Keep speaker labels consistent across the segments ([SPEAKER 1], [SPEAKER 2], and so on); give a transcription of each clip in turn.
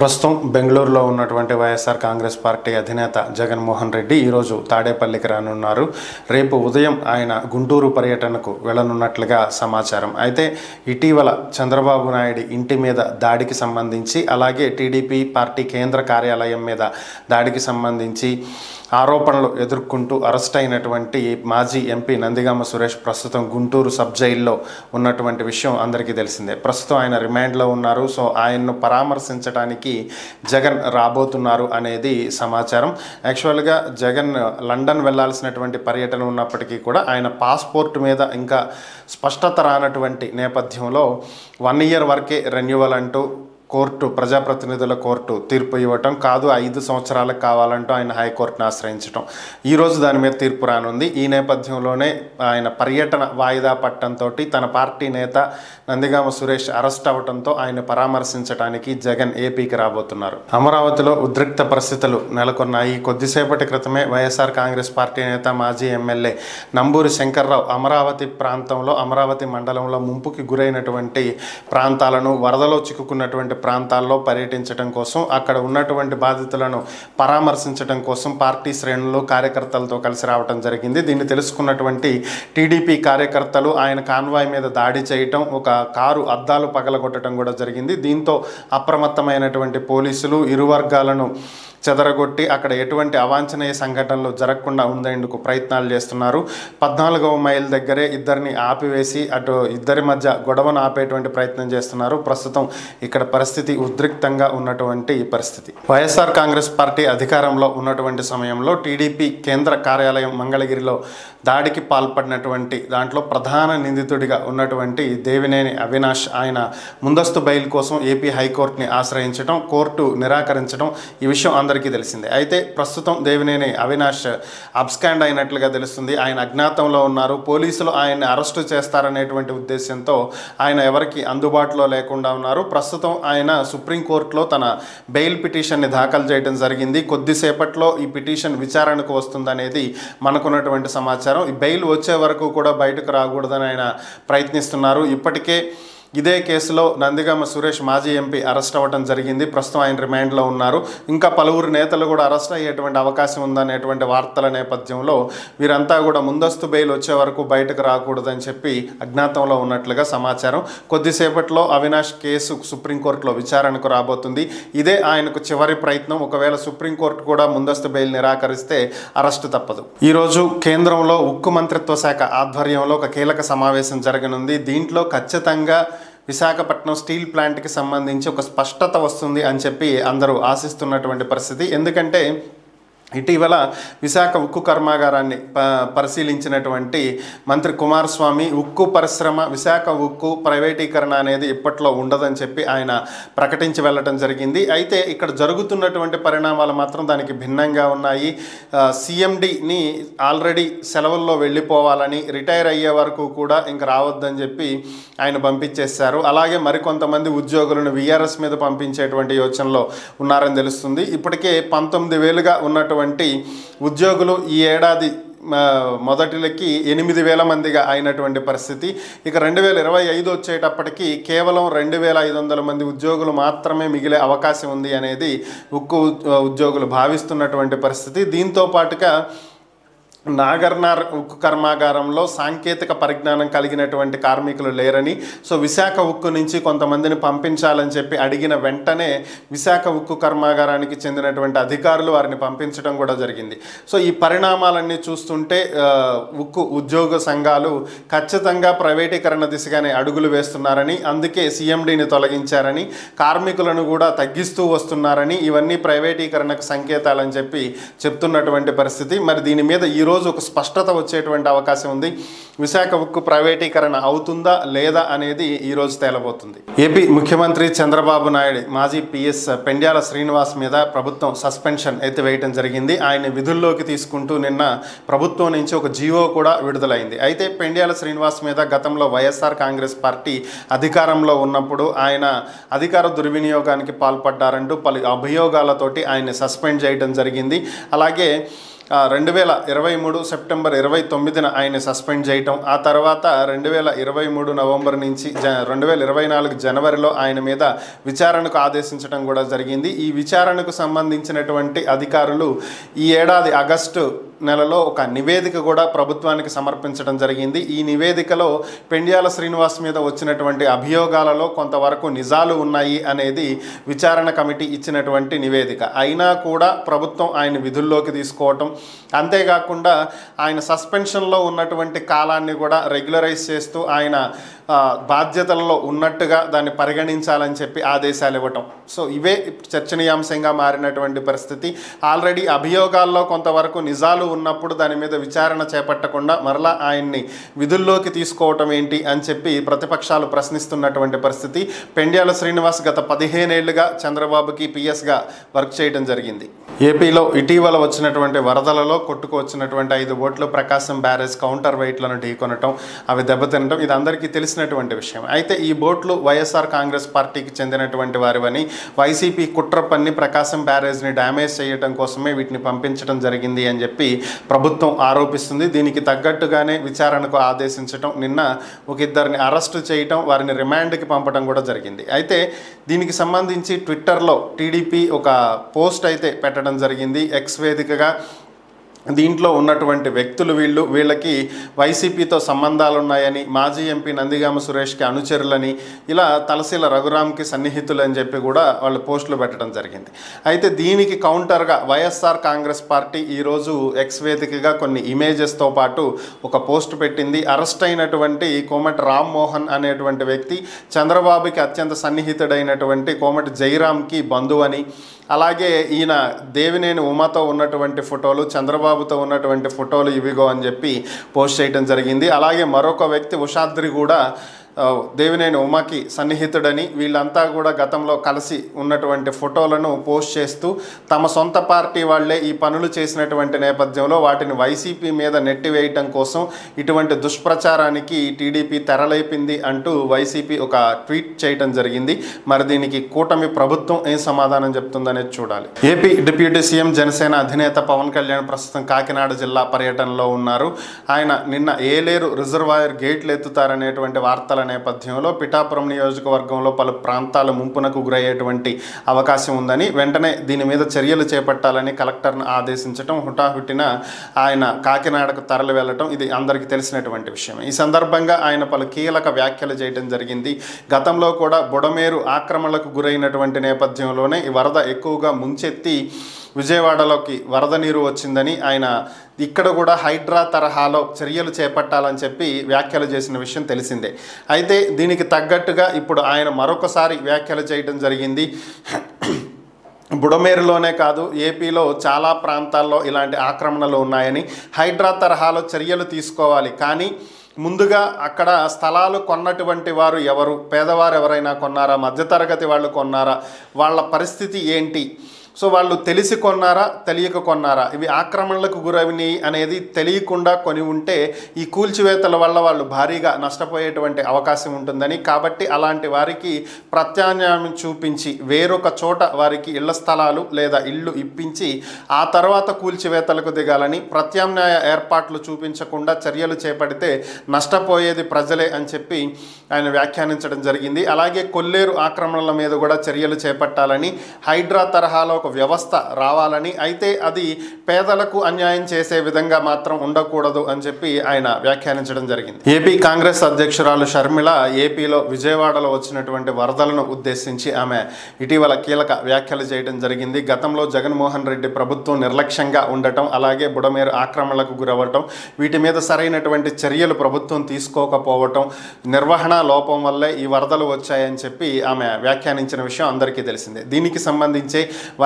[SPEAKER 1] ప్రస్తుతం బెంగళూరులో ఉన్నటువంటి వైఎస్ఆర్ కాంగ్రెస్ పార్టీ అధినేత జగన్మోహన్ రెడ్డి ఈరోజు తాడేపల్లికి రానున్నారు. రేపు ఉదయం ఆయన గుంటూరు పర్యటనకు వెళ్ళనున్నట్లుగా సమాచారం. అయితే ఇటీవల చంద్రబాబు నాయుడు ఇంటి మీద దాడికి సంబంధించి, అలాగే టీడీపీ పార్టీ కేంద్ర కార్యాలయం మీద దాడికి సంబంధించి ఆరోపణలు ఎదుర్కొంటూ అరెస్ట్ అయినటువంటి మాజీ ఎంపీ నందిగామ సురేష్ ప్రస్తుతం గుంటూరు సబ్ జైల్లో ఉన్నటువంటి విషయం అందరికీ తెలిసిందే. ప్రస్తుతం ఆయన రిమాండ్లో ఉన్నారు. సో ఆయన్ను పరామర్శించడానికి జగన్ రాబోతున్నారు అనేది సమాచారం. యాక్చువల్గా జగన్ లండన్ వెళ్లాల్సినటువంటి పర్యటన ఉన్నప్పటికీ కూడా ఆయన పాస్పోర్ట్ మీద ఇంకా స్పష్టత రానటువంటి నేపథ్యంలో 1 ఇయర్ వరకే రెన్యువల్ అంటూ కోర్టు, ప్రజాప్రతినిధుల కోర్టు తీర్పు ఇవ్వటం, కాదు 5 సంవత్సరాలకు కావాలంటూ ఆయన హైకోర్టును ఆశ్రయించడం, ఈరోజు దాని మీద తీర్పు రానుంది. ఈ నేపథ్యంలోనే ఆయన పర్యటన వాయిదా పట్టడంతో తన పార్టీ నేత నందిగామ సురేష్ అరెస్ట్ అవ్వడంతో ఆయన పరామర్శించడానికి జగన్ ఏపీకి రాబోతున్నారు. అమరావతిలో ఉద్రిక్త పరిస్థితులు నెలకొన్నాయి. కొద్దిసేపటి క్రితమే వైఎస్ఆర్ కాంగ్రెస్ పార్టీ నేత మాజీ ఎమ్మెల్యే నంబూరి శంకర్రావు అమరావతి ప్రాంతంలో, అమరావతి మండలంలో ముంపుకి గురైనటువంటి ప్రాంతాలను, వరదలో చిక్కుకున్నటువంటి ప్రాంతాల్లో పర్యటించడం కోసం, అక్కడ ఉన్నటువంటి బాధితులను పరామర్శించడం కోసం పార్టీ శ్రేణులు కార్యకర్తలతో కలిసి రావడం జరిగింది. దీన్ని తెలుసుకున్నటువంటి టీడీపీ కార్యకర్తలు ఆయన కాన్వాయ్ మీద దాడి చేయటం, ఒక కారు అద్దాలు పగలగొట్టడం కూడా జరిగింది. దీంతో అప్రమత్తమైనటువంటి పోలీసులు ఇరు వర్గాలను చెదరగొట్టి అక్కడ ఎటువంటి అవాంఛనీయ సంఘటనలు జరగకుండా ఉండేందుకు ప్రయత్నాలు చేస్తున్నారు. 14వ మైల్ దగ్గరే ఇద్దరిని ఆపివేసి అటు ఇద్దరి మధ్య గొడవను ఆపేటువంటి ప్రయత్నం చేస్తున్నారు. ప్రస్తుతం ఇక్కడ పరిస్థితి ఉద్రిక్తంగా ఉన్నటువంటి పరిస్థితి. వైఎస్ఆర్ కాంగ్రెస్ పార్టీ అధికారంలో ఉన్నటువంటి సమయంలో టీడీపీ కేంద్ర కార్యాలయం మంగళగిరిలో దాడికి పాల్పడినటువంటి దాంట్లో ప్రధాన నిందితుడిగా ఉన్నటువంటి దేవినేని అవినాష్ ఆయన ముందస్తు బెయిల్ కోసం ఏపీ హైకోర్టుని ఆశ్రయించడం, కోర్టు నిరాకరించడం ఈ విషయం అందరికీ తెలిసిందే. అయితే ప్రస్తుతం దేవినేని అవినాష్ అబ్స్కాండ్ అయినట్లుగా తెలుస్తుంది. ఆయన అజ్ఞాతంలో ఉన్నారు. పోలీసులు ఆయన్ని అరెస్టు చేస్తారనేటువంటి ఉద్దేశంతో ఆయన ఎవరికి అందుబాటులో లేకుండా ఉన్నారు. ప్రస్తుతం ఆయన సుప్రీంకోర్టులో తన బెయిల్ పిటిషన్ని దాఖలు చేయడం జరిగింది. కొద్దిసేపట్లో ఈ పిటిషన్ విచారణకు వస్తుందనేది మనకున్నటువంటి సమాచారం. ఈ బెయిల్ వచ్చే వరకు కూడా బయటకు రాకూడదని ఆయన ప్రయత్నిస్తున్నారు. ఇప్పటికే ఇదే కేసులో నందిగామ సురేష్ మాజీ ఎంపీ అరెస్ట్ అవ్వడం జరిగింది. ప్రస్తుతం ఆయన రిమాండ్లో ఉన్నారు. ఇంకా పలువురు నేతలు కూడా అరెస్ట్ అయ్యేటువంటి అవకాశం ఉందనేటువంటి వార్తల నేపథ్యంలో వీరంతా కూడా ముందస్తు బెయిల్ వచ్చే వరకు బయటకు రాకూడదని చెప్పి అజ్ఞాతంలో ఉన్నట్లుగా సమాచారం. కొద్దిసేపట్లో అవినాష్ కేసు సుప్రీంకోర్టులో విచారణకు రాబోతుంది. ఇదే ఆయనకు చివరి ప్రయత్నం. ఒకవేళ సుప్రీంకోర్టు కూడా ముందస్తు బెయిల్ నిరాకరిస్తే అరెస్టు తప్పదు. ఈరోజు కేంద్రంలో ఉక్కు మంత్రిత్వ శాఖ ఆధ్వర్యంలో ఒక కీలక సమావేశం జరగనుంది. దీంట్లో ఖచ్చితంగా విశాఖపట్నం స్టీల్ ప్లాంట్కి సంబంధించి ఒక స్పష్టత వస్తుంది అని చెప్పి అందరూ ఆశిస్తున్నటువంటి పరిస్థితి. ఎందుకంటే ఇటీవల విశాఖ ఉక్కు కర్మాగారాన్ని పరిశీలించినటువంటి మంత్రి కుమారస్వామి ఉక్కు పరిశ్రమ, విశాఖ ఉక్కు ప్రైవేటీకరణ అనేది ఇప్పట్లో ఉండదని చెప్పి ఆయన ప్రకటించి వెళ్ళటం జరిగింది. అయితే ఇక్కడ జరుగుతున్నటువంటి పరిణామాలు మాత్రం దానికి భిన్నంగా ఉన్నాయి. సీఎండీని ఆల్రెడీ సెలవుల్లో వెళ్ళిపోవాలని, రిటైర్ అయ్యే వరకు కూడా ఇంక రావద్దని చెప్పి ఆయన పంపించేశారు. అలాగే మరికొంతమంది ఉద్యోగులను వీఆర్ఎస్ మీద పంపించేటువంటి యోచనలో ఉన్నారని తెలుస్తుంది. ఇప్పటికే 19,000గా ఉన్నటువంటి ఉద్యోగులు ఈ ఏడాది మొదటికి 8,000 మందిగా అయినటువంటి పరిస్థితి. ఇక 2025 వచ్చేటప్పటికి కేవలం 2,500 మంది ఉద్యోగులు మాత్రమే మిగిలే అవకాశం ఉంది అనేది ఉక్కు ఉద్యోగులు భావిస్తున్నటువంటి పరిస్థితి. దీంతో పాటుగా నాగర్నార్ ఉక్కు కర్మాగారంలో సాంకేతిక పరిజ్ఞానం కలిగినటువంటి కార్మికులు లేరని, సో విశాఖ ఉక్కు నుంచి కొంతమందిని పంపించాలని చెప్పి అడిగిన వెంటనే విశాఖ ఉక్కు కర్మాగారానికి చెందినటువంటి అధికారులు వారిని పంపించడం కూడా జరిగింది. సో ఈ పరిణామాలన్నీ చూస్తుంటే ఉక్కు ఉద్యోగ సంఘాలు ఖచ్చితంగా ప్రైవేటీకరణ దిశగానే అడుగులు వేస్తున్నారని, అందుకే సీఎండీని తొలగించారని, కార్మికులను కూడా తగ్గిస్తూ వస్తున్నారని, ఇవన్నీ ప్రైవేటీకరణకు సంకేతాలని చెప్పి చెప్తున్నటువంటి పరిస్థితి. మరి దీని మీద ఈరోజు ఒక స్పష్టత వచ్చేటువంటి అవకాశం ఉంది. విశాఖ ఉక్కు ప్రైవేటీకరణ అవుతుందా లేదా అనేది ఈరోజు తేలబోతుంది. ఏపీ ముఖ్యమంత్రి చంద్రబాబు నాయుడు మాజీ పిఎస్ పెండ్యాల శ్రీనివాస్ మీద ప్రభుత్వం సస్పెన్షన్ ఎత్తివేయడం జరిగింది. ఆయన విధుల్లోకి తీసుకుంటూ నిన్న ప్రభుత్వం నుంచి ఒక జీవో కూడా విడుదలైంది. అయితే పెండ్యాల శ్రీనివాస్ మీద గతంలో వైఎస్ఆర్ కాంగ్రెస్ పార్టీ అధికారంలో ఉన్నప్పుడు ఆయన అధికార దుర్వినియోగానికి పాల్పడ్డారంటూ పలు అభియోగాలతోటి ఆయన్ని సస్పెండ్ చేయడం జరిగింది. అలాగే 2023 సెప్టెంబర్ 29న ఆయన సస్పెండ్ చేయటం, ఆ తర్వాత 2023 నవంబర్ నుంచి 2024 జనవరిలో ఆయన మీద విచారణకు ఆదేశించడం కూడా జరిగింది. ఈ విచారణకు సంబంధించినటువంటి అధికారులు ఈ ఏడాది ఆగస్టు నెలలో ఒక నివేదిక కూడా ప్రభుత్వానికి సమర్పించడం జరిగింది. ఈ నివేదికలో పెండ్యాల శ్రీనివాస్ మీద వచ్చినటువంటి అభియోగాలలో కొంతవరకు నిజాలు ఉన్నాయి అనేది విచారణ కమిటీ ఇచ్చినటువంటి నివేదిక. అయినా కూడా ప్రభుత్వం ఆయన విధుల్లోకి తీసుకోవటం, అంతేకాకుండా ఆయన సస్పెన్షన్లో ఉన్నటువంటి కాలాన్ని కూడా రెగ్యులరైజ్ చేస్తూ ఆయన బాధ్యతలలో ఉన్నట్టుగా దాన్ని పరిగణించాలని చెప్పి ఆదేశాలు ఇవ్వటం. సో ఇవే చర్చనీయాంశంగా మారినటువంటి పరిస్థితి. ఆల్రెడీ అభియోగాల్లో కొంతవరకు నిజాలు ఉన్నప్పుడు దాని మీద విచారణ చేపట్టకుండా మరలా ఆయన్ని విధుల్లోకి తీసుకోవటం ఏంటి అని చెప్పి ప్రతిపక్షాలు ప్రశ్నిస్తున్నటువంటి పరిస్థితి. పెండ్యాల శ్రీనివాస్ గత 15 ఏళ్లుగా చంద్రబాబుకి పిఎస్గా వర్క్ చేయడం జరిగింది. ఏపీలో ఇటీవల వచ్చినటువంటి వరదలలో కొట్టుకు వచ్చినటువంటి 5 బోట్లు ప్రకాశం బ్యారేజ్ కౌంటర్ వెయిట్లను ఢీకొనటం, అవి దెబ్బతినటం ఇది అందరికీ తెలిసినటువంటి విషయం. అయితే ఈ బోట్లు వైఎస్ఆర్ కాంగ్రెస్ పార్టీకి చెందినటువంటి వారివని, వైసీపీ కుట్ర పన్ని ప్రకాశం బ్యారేజ్ని డ్యామేజ్ చేయడం కోసమే వీటిని పంపించడం జరిగింది అని చెప్పి ప్రభుత్వం ఆరోపిస్తుంది. దీనికి తగ్గట్టుగానే విచారణకు ఆదేశించడం, నిన్న ఒక ఇద్దరిని అరెస్టు చేయటం, వారిని రిమాండ్కి పంపడం కూడా జరిగింది. అయితే దీనికి సంబంధించి ట్విట్టర్లో టీడీపీ ఒక పోస్ట్ అయితే పెట్టడం జరిగింది ఎక్స్ వేదికగా. దీంట్లో ఉన్నటువంటి వ్యక్తులు వీళ్ళకి వైసీపీతో సంబంధాలు ఉన్నాయని, మాజీ ఎంపీ నందిగామ సురేష్కి అనుచరులని, ఇలా తలశీల రఘురామ్కి సన్నిహితులు అని చెప్పి కూడా వాళ్ళు పోస్టులు పెట్టడం జరిగింది. అయితే దీనికి కౌంటర్గా వైఎస్ఆర్ కాంగ్రెస్ పార్టీ ఈరోజు ఎక్స్ వేదికగా కొన్ని ఇమేజెస్తో పాటు ఒక పోస్ట్ పెట్టింది. అరెస్ట్ అయినటువంటి కోమటి రామ్మోహన్ అనేటువంటి వ్యక్తి చంద్రబాబుకి అత్యంత సన్నిహితుడైనటువంటి కోమటి జయరామ్కి బంధువని, అలాగే ఈయన దేవినేని ఉమాతో ఉన్నటువంటి ఫోటోలు, చంద్రబాబుతో ఉన్నటువంటి ఫోటోలు ఇవిగో అని చెప్పి పోస్ట్ చేయడం జరిగింది. అలాగే మరొక వ్యక్తి ఉషాద్రి కూడా దేవినేని ఉమాకి సన్నిహితుడని, వీళ్ళంతా కూడా గతంలో కలిసి ఉన్నటువంటి ఫోటోలను పోస్ట్ చేస్తూ తమ సొంత పార్టీ వాళ్లే ఈ పనులు చేసినటువంటి నేపథ్యంలో వాటిని వైసీపీ మీద నెట్టివేయటం కోసం ఇటువంటి దుష్ప్రచారానికి టీడీపీ తెరలేపింది అంటూ వైసీపీ ఒక ట్వీట్ చేయడం జరిగింది. మరి దీనికి కూటమి ప్రభుత్వం ఏం సమాధానం చెప్తుందనేది చూడాలి. ఏపీ డిప్యూటీ సీఎం జనసేన అధినేత పవన్ కళ్యాణ్ ప్రస్తుతం కాకినాడ జిల్లా పర్యటనలో ఉన్నారు. ఆయన నిన్న ఏలేరు రిజర్వాయర్ గేట్లు ఎత్తుతారనేటువంటి వార్తల నేపథ్యంలో పిఠాపురం నియోజకవర్గంలో పలు ప్రాంతాలు ముంపునకు గురయ్యేటువంటి అవకాశం ఉందని, వెంటనే దీని మీద చర్యలు చేపట్టాలని కలెక్టర్ను ఆదేశించడం, హుటాహుటిన ఆయన కాకినాడకు తరలి వెళ్ళటం ఇది అందరికీ తెలిసినటువంటి విషయం. ఈ సందర్భంగా ఆయన పలు కీలక వ్యాఖ్యలు చేయడం జరిగింది. గతంలో కూడా బుడమేరు ఆక్రమణలకు గురైనటువంటి నేపథ్యంలోనే ఈ వరద ఎక్కువగా ముంచెత్తి విజయవాడలోకి వరద నీరు వచ్చిందని, ఆయన ఇక్కడ కూడా హైడ్రా తరహాలో చర్యలు చేపట్టాలని చెప్పి వ్యాఖ్యలు చేసిన విషయం తెలిసిందే. అయితే దీనికి తగ్గట్టుగా ఇప్పుడు ఆయన మరొకసారి వ్యాఖ్యలు చేయడం జరిగింది. బుడమేరులోనే కాదు, ఏపీలో చాలా ప్రాంతాల్లో ఇలాంటి ఆక్రమణలు ఉన్నాయని, హైడ్రా తరహాలో చర్యలు తీసుకోవాలి, కానీ ముందుగా అక్కడ స్థలాలు కొన్నటువంటి వారు ఎవరు, పేదవారు ఎవరైనా కొన్నారా, మధ్యతరగతి వాళ్ళు కొన్నారా, వాళ్ళ పరిస్థితి ఏంటి, సో వాళ్ళు తెలిసి కొన్నారా తెలియక కొన్నారా, ఇవి ఆక్రమణలకు గురవినాయి అనేది తెలియకుండా కొని ఉంటే ఈ కూల్చివేతల వల్ల వాళ్ళు భారీగా నష్టపోయేటువంటి అవకాశం ఉంటుందని, కాబట్టి అలాంటి వారికి ప్రత్యామ్నాయం చూపించి వేరొక చోట వారికి ఇళ్ల స్థలాలు లేదా ఇళ్ళు ఇప్పించి ఆ తర్వాత కూల్చివేతలకు దిగాలని, ప్రత్యామ్నాయ ఏర్పాట్లు చూపించకుండా చర్యలు చేపడితే నష్టపోయేది ప్రజలే అని చెప్పి ఆయన వ్యాఖ్యానించడం జరిగింది. అలాగే కొల్లేరు ఆక్రమణల మీద కూడా చర్యలు చేపట్టాలని, హైడ్రా తరహాలో ఒక వ్యవస్థ రావాలని, అయితే అది పేదలకు అన్యాయం చేసే విధంగా మాత్రం ఉండకూడదు అని చెప్పి ఆయన వ్యాఖ్యానించడం జరిగింది. ఏపీ కాంగ్రెస్ అధ్యక్షురాలు షర్మిల ఏపీలో విజయవాడలో వచ్చినటువంటి వరదలను ఉద్దేశించి ఆమె ఇటీవల కీలక వ్యాఖ్యలు చేయడం జరిగింది. గతంలో జగన్మోహన్ రెడ్డి ప్రభుత్వం నిర్లక్ష్యంగా ఉండటం, అలాగే బుడమేరు ఆక్రమణలకు గురవటం, వీటి మీద సరైనటువంటి చర్యలు ప్రభుత్వం తీసుకోకపోవటం, నిర్వహణ లోపం వల్లే ఈ వరదలు వచ్చాయని చెప్పి ఆమె వ్యాఖ్యానించిన విషయం అందరికీ తెలిసిందే. దీనికి సంబంధించి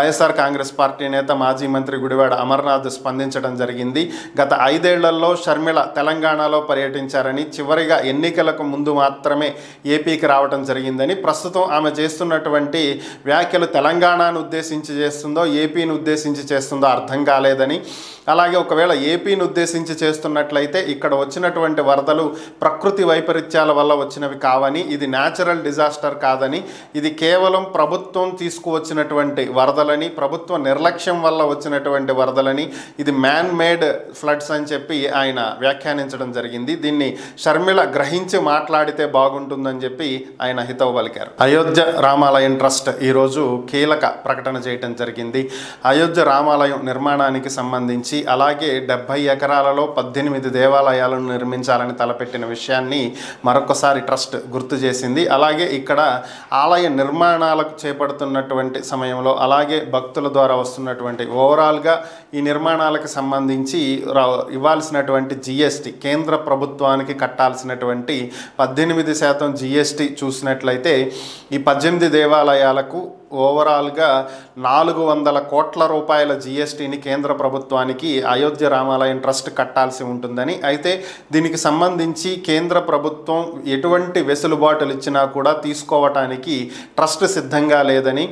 [SPEAKER 1] వైఎస్ఆర్ కాంగ్రెస్ పార్టీ నేత మాజీ మంత్రి గుడివాడ అమర్నాథ్ స్పందించడం జరిగింది. గత 5 ఏళ్లలో షర్మిల తెలంగాణలో పర్యటించారని, చివరిగా ఎన్నికలకు ముందు మాత్రమే ఏపీకి రావడం జరిగిందని, ప్రస్తుతం ఆమె చేస్తున్నటువంటి వ్యాఖ్యలు తెలంగాణను ఉద్దేశించి చేస్తుందో ఏపీని ఉద్దేశించి చేస్తుందో అర్థం కాలేదని, అలాగే ఒకవేళ ఏపీని ఉద్దేశించి చేస్తున్నట్లయితే ఇక్కడ వచ్చినటువంటి వరదలు ప్రకృతి వైపరీత్యాల వల్ల వచ్చినవి కావని, ఇది న్యాచురల్ డిజాస్టర్ కాదని, ఇది కేవలం ప్రభుత్వం తీసుకువచ్చినటువంటి వరదలని వరదలని, ప్రభుత్వ నిర్లక్ష్యం వల్ల వచ్చినటువంటి వరదలని, ఇది మ్యాన్ మేడ్ ఫ్లడ్స్ అని చెప్పి ఆయన వ్యాఖ్యానించడం జరిగింది. దీన్ని షర్మిల గ్రహించి మాట్లాడితే బాగుంటుందని చెప్పి ఆయన హితవు పలికారు. అయోధ్య రామాలయం ట్రస్ట్ ఈరోజు కీలక ప్రకటన చేయడం జరిగింది. అయోధ్య రామాలయం నిర్మాణానికి సంబంధించి అలాగే 70 ఎకరాలలో 18 దేవాలయాలను నిర్మించాలని తలపెట్టిన విషయాన్ని మరొకసారి ట్రస్ట్ గుర్తు చేసింది. అలాగే ఇక్కడ ఆలయ నిర్మాణాలకు చేపడుతున్నటువంటి సమయంలో అలాగే భక్తుల ద్వారా వస్తున్నటువంటి ఓవరాల్గా ఈ నిర్మాణాలకు సంబంధించి ఇవ్వాల్సినటువంటి జిఎస్టీ, కేంద్ర ప్రభుత్వానికి కట్టాల్సినటువంటి 18% జిఎస్టీ చూసినట్లయితే ఈ 18 దేవాలయాలకు ఓవరాల్గా 400 కోట్ల రూపాయల జిఎస్టీని కేంద్ర ప్రభుత్వానికి అయోధ్య రామాలయం ట్రస్ట్ కట్టాల్సి ఉంటుందని, అయితే దీనికి సంబంధించి కేంద్ర ప్రభుత్వం ఎటువంటి వెసులుబాటులు ఇచ్చినా కూడా తీసుకోవటానికి ట్రస్ట్ సిద్ధంగా లేదని,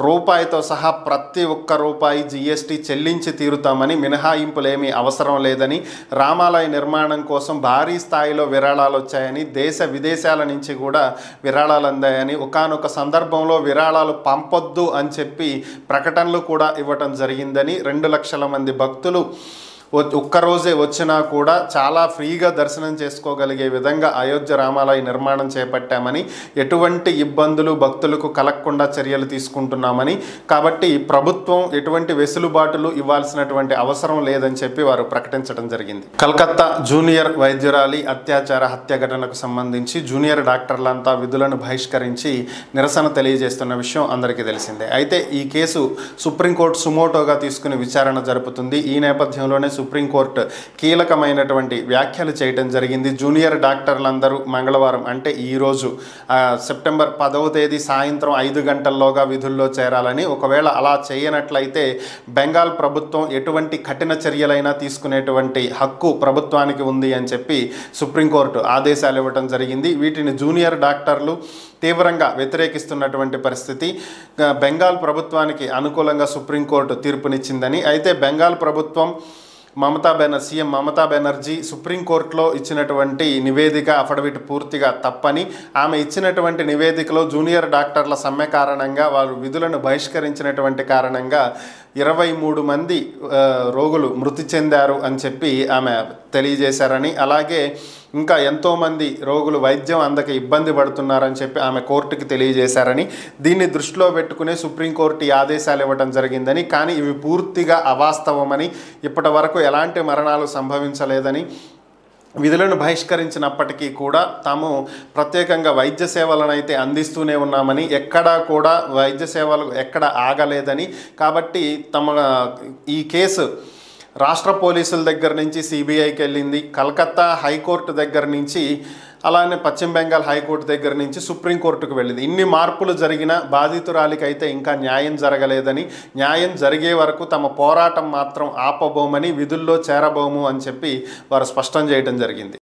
[SPEAKER 1] రూపాయితో సహా ప్రతి ఒక్క రూపాయి జిఎస్టీ చెల్లించి తీరుతామని, మినహాయింపులేమీ అవసరం లేదని, రామాలయ నిర్మాణం కోసం భారీ స్థాయిలో విరాళాలు వచ్చాయని, దేశ విదేశాల నుంచి కూడా విరాళాలు అందాయని, ఒకానొక సందర్భంలో విరాళాలు పంపొద్దు అని చెప్పి ప్రకటనలు కూడా ఇవ్వటం జరిగిందని, 2 లక్షల మంది భక్తులు ఒక్కరోజే వచ్చినా కూడా చాలా ఫ్రీగా దర్శనం చేసుకోగలిగే విధంగా అయోధ్య రామాలయ నిర్మాణం చేపట్టామని, ఎటువంటి ఇబ్బందులు భక్తులకు కలగకుండా చర్యలు తీసుకుంటున్నామని, కాబట్టి ప్రభుత్వం ఎటువంటి వెసులుబాటులు ఇవ్వాల్సినటువంటి అవసరం లేదని చెప్పి వారు ప్రకటించడం జరిగింది. కలకత్తా జూనియర్ వైద్యురాలి అత్యాచార హత్య ఘటనకు సంబంధించి జూనియర్ డాక్టర్లంతా విధులను బహిష్కరించి నిరసన తెలియజేస్తున్న విషయం అందరికీ తెలిసిందే. అయితే ఈ కేసు సుప్రీంకోర్టు సుమోటోగా తీసుకుని విచారణ జరుపుతుంది. ఈ నేపథ్యంలోనే సుప్రీంకోర్టు కీలకమైనటువంటి వ్యాఖ్యలు చేయడం జరిగింది. జూనియర్ డాక్టర్లందరూ మంగళవారం అంటే ఈరోజు సెప్టెంబర్ 10వ తేదీ సాయంత్రం 5 గంటల్లోగా విధుల్లో చేరాలని, ఒకవేళ అలా చేయనట్లయితే బెంగాల్ ప్రభుత్వం ఎటువంటి కఠిన చర్యలైనా తీసుకునేటువంటి హక్కు ప్రభుత్వానికి ఉంది అని చెప్పి సుప్రీంకోర్టు ఆదేశాలు ఇవ్వడం జరిగింది. వీటిని జూనియర్ డాక్టర్లు తీవ్రంగా వ్యతిరేకిస్తున్నటువంటి పరిస్థితి. బెంగాల్ ప్రభుత్వానికి అనుకూలంగా సుప్రీంకోర్టు తీర్పునిచ్చిందని, అయితే బెంగాల్ ప్రభుత్వం సీఎం మమతా బెనర్జీ సుప్రీంకోర్టులో ఇచ్చినటువంటి నివేదిక అఫిడవిట్ పూర్తిగా తప్పని, ఆమె ఇచ్చినటువంటి నివేదికలో జూనియర్ డాక్టర్ల సమ్మె కారణంగా వారు విధులను బహిష్కరించినటువంటి కారణంగా 23 మంది రోగులు మృతి చెందారు అని చెప్పి ఆమె తెలియజేశారని, అలాగే ఇంకా ఎంతోమంది రోగులు వైద్యం అందక ఇబ్బంది పడుతున్నారని చెప్పి ఆమె కోర్టుకి తెలియజేశారని, దీన్ని దృష్టిలో పెట్టుకునే సుప్రీంకోర్టు ఈ ఆదేశాలు ఇవ్వడం జరిగిందని, కానీ ఇవి పూర్తిగా అవాస్తవమని, ఇప్పటి వరకు ఎలాంటి మరణాలు సంభవించలేదని, విధులను బహిష్కరించినప్పటికీ కూడా తాము ప్రత్యేకంగా వైద్య సేవలను అయితే అందిస్తూనే ఉన్నామని, ఎక్కడా కూడా వైద్య సేవలు ఎక్కడ ఆగలేదని, కాబట్టి ఈ కేసు రాష్ట్ర పోలీసుల దగ్గర నుంచి సిబిఐకి వెళ్ళింది, కలకత్తా హైకోర్టు దగ్గర నుంచి అలానే పశ్చిమ బెంగాల్ హైకోర్టు దగ్గర నుంచి సుప్రీంకోర్టుకు వెళ్ళింది. ఇన్ని మార్పులు జరిగినా బాధితురాలికైతే ఇంకా న్యాయం జరగలేదని, న్యాయం జరిగే వరకు తమ పోరాటం మాత్రం ఆపబోమని, విధుల్లో చేరబోము అని చెప్పి వారు స్పష్టం చేయడం జరిగింది.